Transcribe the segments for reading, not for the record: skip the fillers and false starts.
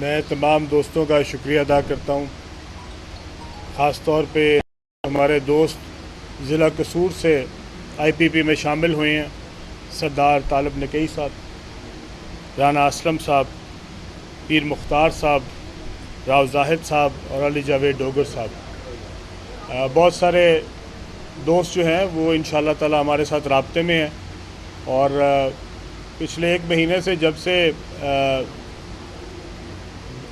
میں تمام دوستوں کا شکریہ ادا کرتا ہوں، خاص طور پہ ہمارے دوست ضلع قصور سے آئی پی پی میں شامل ہوئے ہیں، سردار طالب نکئی صاحب، رانا اسلم صاحب، پیر مختار صاحب، راؤ زاہد صاحب اور علی جاوید ڈوگر صاحب۔ بہت سارے دوست جو ہیں وہ انشاءاللہ تعالی ہمارے ساتھ رابطے میں ہیں، اور پچھلے 1 مہینے سے جب سے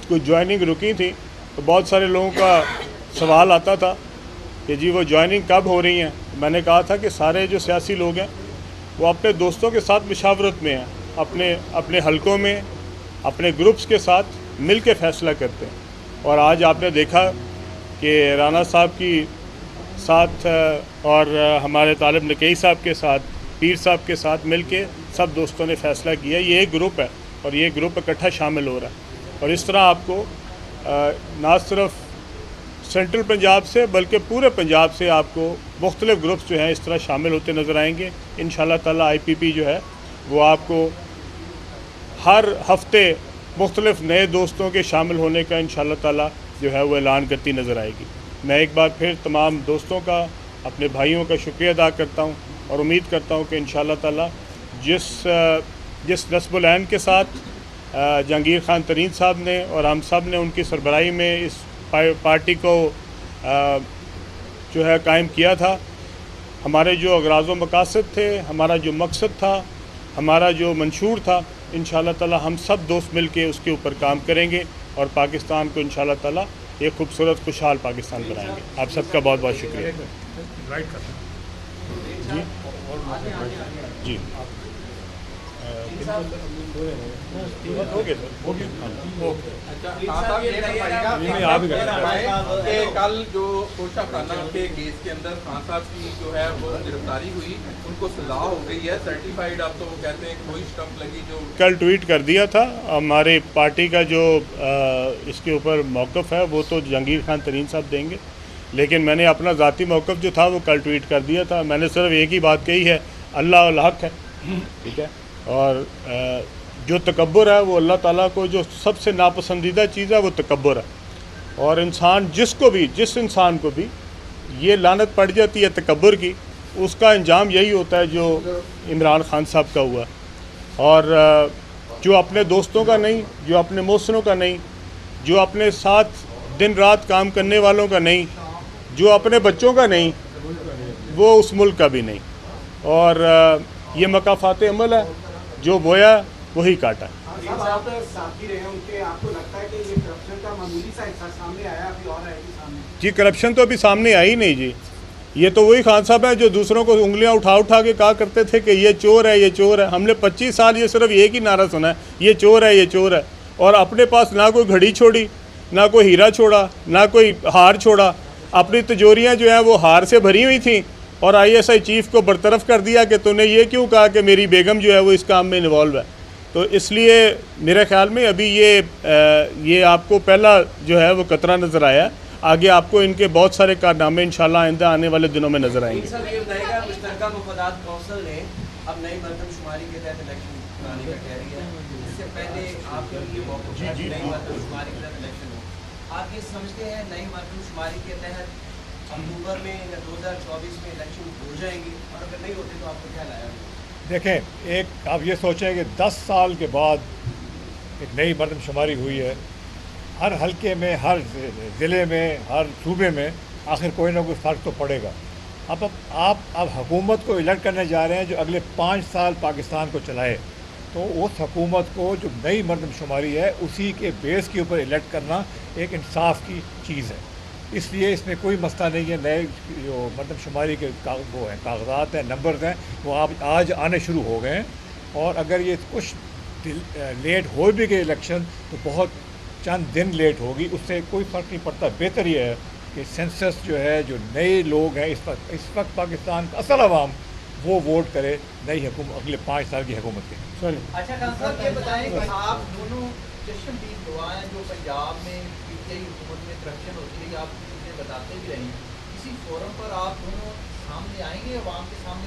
کوئی جوائننگ رکی تھی تو بہت سارے لوگوں کا سوال آتا تھا کہ جی وہ جوائننگ کب ہو رہی ہیں۔ میں نے کہا تھا کہ سارے جو سیاسی لوگ ہیں وہ اپنے دوستوں کے ساتھ مشاورت میں ہیں، اپنے حلقوں میں اپنے گروپس کے ساتھ مل کے فیصلہ کرتے ہیں، اور آج آپ نے دیکھا کہ رانا صاحب کی ساتھ اور ہمارے طالب نکئی صاحب کے ساتھ، پیر صاحب کے ساتھ مل کے سب دوستوں نے فیصلہ کیا۔ یہ ایک گروپ ہے اور یہ گروپ اکٹھا شامل ہو رہا ہے، اور اس طرح آپ کو نہ صرف سینٹرل پنجاب سے بلکہ پورے پنجاب سے آپ کو مختلف گروپس جو ہیں اس طرح شامل ہوتے نظر آئیں گے۔ انشاءاللہ تعالی آئی پی پی جو ہے وہ آپ کو ہر ہفتے مختلف نئے دوستوں کے شامل ہونے کا انشاءاللہ تعالی جو ہے وہ اعلان کرتی نظر آئے گی۔ میں ایک بار پھر تمام دوستوں کا، اپنے بھائیوں کا شکریہ ادا کرتا ہوں، اور امید کرتا ہوں کہ انشاءاللہ تعالی جس نصب العین کے ساتھ جہانگیر خان ترین صاحب نے اور ہم سب نے ان کی سربراہی میں اس پارٹی کو جو ہے قائم کیا تھا، ہمارے جو اغراض و مقاصد تھے، ہمارا جو مقصد تھا، ہمارا جو منشور تھا، انشاءاللہ تعالی ہم سب دوست مل کے اس کے اوپر کام کریں گے اور پاکستان کو انشاءاللہ تعالی ایک خوبصورت خوشحال پاکستان بنائیں گے۔ آپ سب کا بہت بہت شکریہ۔ جی کل جو کوشا خانہ کے کیس کے اندر خان صاحب کی جو ہے وہ گرفتاری ہوئی، ان کو سزا ہو گئی ہے، سرٹیفائیڈ، اب تو وہ کہتے ہیں کوئی اسٹمپ لگی جو کل ٹویٹ کر دیا تھا۔ ہماری پارٹی کا جو اس کے اوپر موقف ہے وہ تو جہانگیر خان ترین صاحب دیں گے، لیکن میں نے اپنا ذاتی موقف جو تھا وہ کل ٹویٹ کر دیا تھا۔ میں نے صرف ایک ہی بات کہی ہے، اللہ الحق ہے، ٹھیک ہے، اور جو تکبر ہے وہ اللہ تعالیٰ کو جو سب سے ناپسندیدہ چیز ہے وہ تکبر ہے، اور جس انسان کو بھی یہ لعنت پڑ جاتی ہے تکبر کی، اس کا انجام یہی ہوتا ہے جو عمران خان صاحب کا ہوا، اور جو اپنے دوستوں کا نہیں، جو اپنے محسنوں کا نہیں، جو اپنے ساتھ دن رات کام کرنے والوں کا نہیں، جو اپنے بچوں کا نہیں، وہ اس ملک کا بھی نہیں، اور یہ مکافات عمل ہے، جو بویا وہی کاٹا۔ جی کرپشن تو ابھی سامنے آئی نہیں جی، یہ تو وہی خان صاحب ہیں جو دوسروں کو انگلیاں اٹھا کے کہا کرتے تھے کہ یہ چور ہے، یہ چور ہے۔ ہم نے 25 سال یہ صرف ایک ہی نعرہ سنا ہے، یہ چور ہے، یہ چور ہے، اور اپنے پاس نہ کوئی گھڑی چھوڑی، نہ کوئی ہیرا چھوڑا، نہ کوئی ہار چھوڑا۔ اپنی تجوریاں جو ہیں وہ ہار سے بھری ہوئی تھیں، اور آئی ایس آئی چیف کو برطرف کر دیا کہ تو نے یہ کیوں کہا کہ میری بیگم جو ہے وہ اس کام میں انوالو ہے۔ تو اس لیے میرے خیال میں ابھی یہ آپ کو پہلا جو ہے وہ قطرہ نظر آیا ہے، آگے آپ کو ان کے بہت سارے کارنامے انشاءاللہ آئندہ آنے والے دنوں میں نظر آئیں گے۔ مشترکہ مفادات کونسل نے اب نئی مردم شماری کے تحت الیکشن کرانے کا کہہ رہی ہے، اس سے پہلے آپ کے لیے موقف ہے کہ نئی مردم شماری کے تحت الیکشن ہو، آپ یہ سمجھتے ہیں نئی مردم شماری کے تحت اکتوبر میں یا 2024 میں الیکشن ہو جائیں گے، اور اگر نہیں ہوتے تو آپ کو کیا لایا؟ دیکھیں، ایک آپ یہ سوچیں کہ 10 سال کے بعد ایک نئی مردم شماری ہوئی ہے، ہر حلقے میں، ہر ضلع میں، ہر صوبے میں آخر کوئی نہ کوئی فرق تو پڑے گا۔ آپ حکومت کو الیکٹ کرنے جا رہے ہیں جو اگلے 5 سال پاکستان کو چلائے، تو اس حکومت کو جو نئی مردم شماری ہے اسی کے بیس کے اوپر الیکٹ کرنا ایک انصاف کی چیز ہے، اس لیے اس میں کوئی مسئلہ نہیں ہے۔ نئے جو مردم شماری کے وہ ہیں کاغذات ہیں، نمبرز ہیں، وہ آج آنے شروع ہو گئے ہیں، اور اگر یہ کچھ لیٹ ہو بھی گئے الیکشن تو بہت چند دن لیٹ ہوگی، اس سے کوئی فرق نہیں پڑتا۔ بہتر یہ ہے کہ سینسس جو ہے، جو نئے لوگ ہیں اس وقت پاکستان کا اصل عوام، وہ ووٹ کرے نئی حکومت، اگلے 5 سال کی حکومت کے۔ اچھا خان صاحب یہ بتائیں کہ آپ دونوں چشمدید گواہ ہیں جو پنجاب میں پی ٹی آئی حکومت میں کرپشن ہوتی رہی، آپ چیزیں بتاتے بھی رہی ہیں، کسی فورم پر آپ دونوں سامنے آئیں گے عوام کے سامنے؟